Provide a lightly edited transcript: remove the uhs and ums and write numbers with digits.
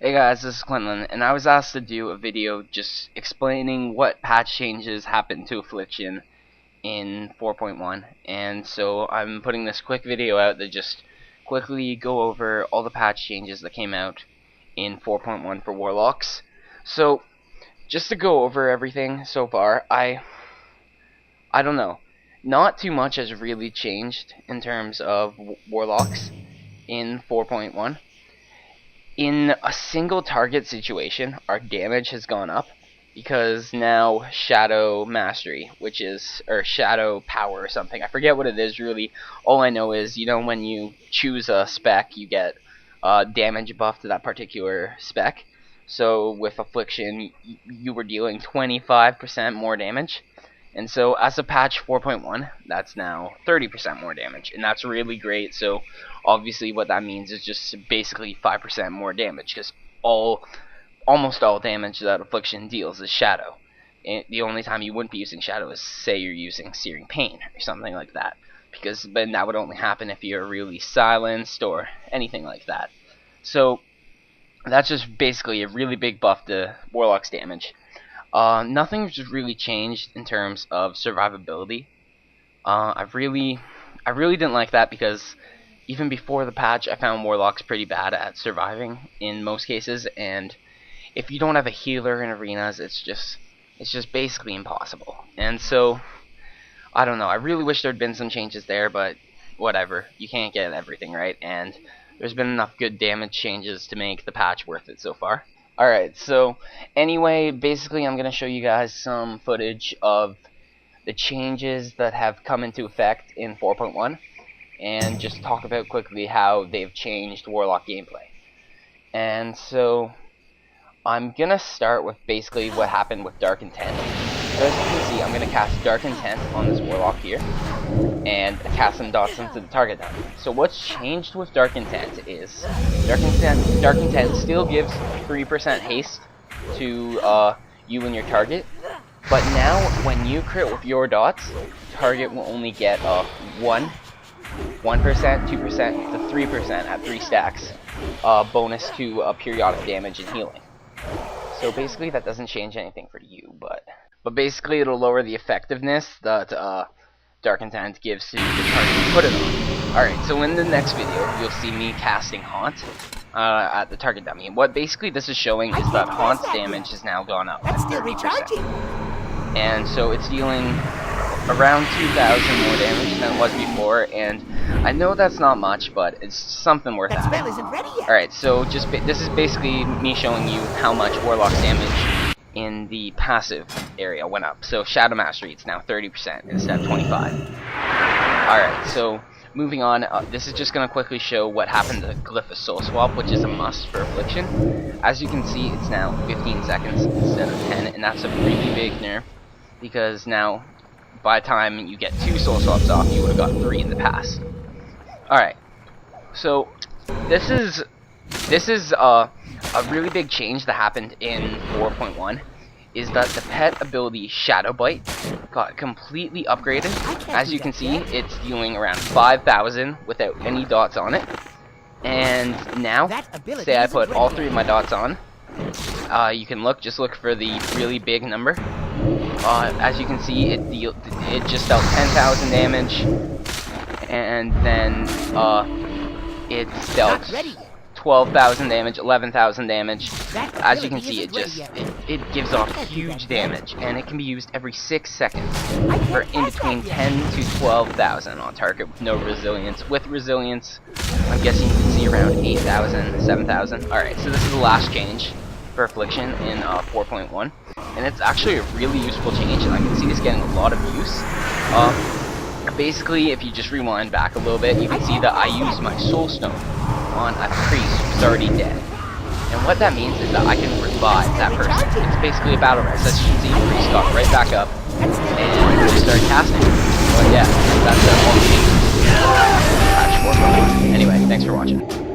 Hey guys, this is Quinlan, and I was asked to do a video just explaining what patch changes happened to Affliction in 4.1, and so I'm putting this quick video out to just quickly go over all the patch changes that came out in 4.1 for Warlocks. So, just to go over everything so far, I don't know, not too much has really changed in terms of Warlocks in 4.1. In a single target situation, our damage has gone up because now Shadow Mastery, or Shadow Power or something, I forget what it is really. All I know is, when you choose a spec, you get damage buff to that particular spec. So with Affliction, you were dealing 25% more damage. And so as of patch 4.1, that's now 30% more damage, and that's really great. So obviously what that means is just basically 5% more damage, because almost all damage that Affliction deals is Shadow. And the only time you wouldn't be using Shadow is, say, you're using Searing Pain or something like that, because then that would only happen if you're really silenced or anything like that. So that's just basically a really big buff to Warlock's damage. Nothing's really changed in terms of survivability. I really didn't like that, because even before the patch, I found Warlocks pretty bad at surviving in most cases, and if you don't have a healer in arenas, it's just basically impossible. And so, I don't know, I really wish there'd been some changes there, but whatever, you can't get everything right, and there's been enough good damage changes to make the patch worth it so far. Alright, so anyway, basically I'm going to show you guys some footage of the changes that have come into effect in 4.1, and just talk about quickly how they've changed Warlock gameplay. And so I'm going to start with basically what happened with Dark Intent. So as you can see, I'm going to cast Dark Intent on this Warlock here, and cast some dots into the target dummy. So what's changed with Dark Intent is Dark Intent still gives 3% haste to you and your target, but now when you crit with your dots, target will only get 1%, 2%, to 3% at 3 stacks bonus to periodic damage and healing. So basically that doesn't change anything for you, but basically it'll lower the effectiveness that Dark Intent gives to the target you put it on. Alright, so in the next video, you'll see me casting Haunt at the target dummy. And what basically this is showing is that Haunt's damage has now gone up at 30%. And so it's dealing around 2,000 more damage than it was before, and I know that's not much, but it's something worth having. Alright, so this is basically me showing you how much Warlock's damage in the passive area went up. So Shadow Mastery, it's now 30% instead of 25. Alright, so moving on, this is just going to quickly show what happened to Glyph of Soul Swap, which is a must for Affliction. As you can see, it's now 15 seconds instead of 10, and that's a really big nerf, because now by the time you get 2 Soul Swaps off, you would have got 3 in the past. Alright, so this is a really big change that happened in 4.1, is that the pet ability Shadow Bite got completely upgraded. As you can see, it's dealing around 5,000 without any dots on it. And now, say I put all 3 of my dots on, you can just look for the really big number. As you can see, it just dealt 10,000 damage, and then it dealt 12,000 damage, 11,000 damage. As you can see, it gives off huge damage, and it can be used every 6 seconds for in between 10 to 12,000 on target with no resilience. With resilience, I'm guessing you can see around 8,000, 7,000. Alright, so this is the last change for Affliction in 4.1, and it's actually a really useful change, and I can see this getting a lot of use. Basically, if you just rewind back a little bit, you can see that I used my Soul Stone on a priest who's already dead. And what that means is that I can revive that person. It's basically a battle res. As you can see, the priest got right back up and just started casting. But yeah, that's all the changes. Patch 4.1. Anyway, thanks for watching.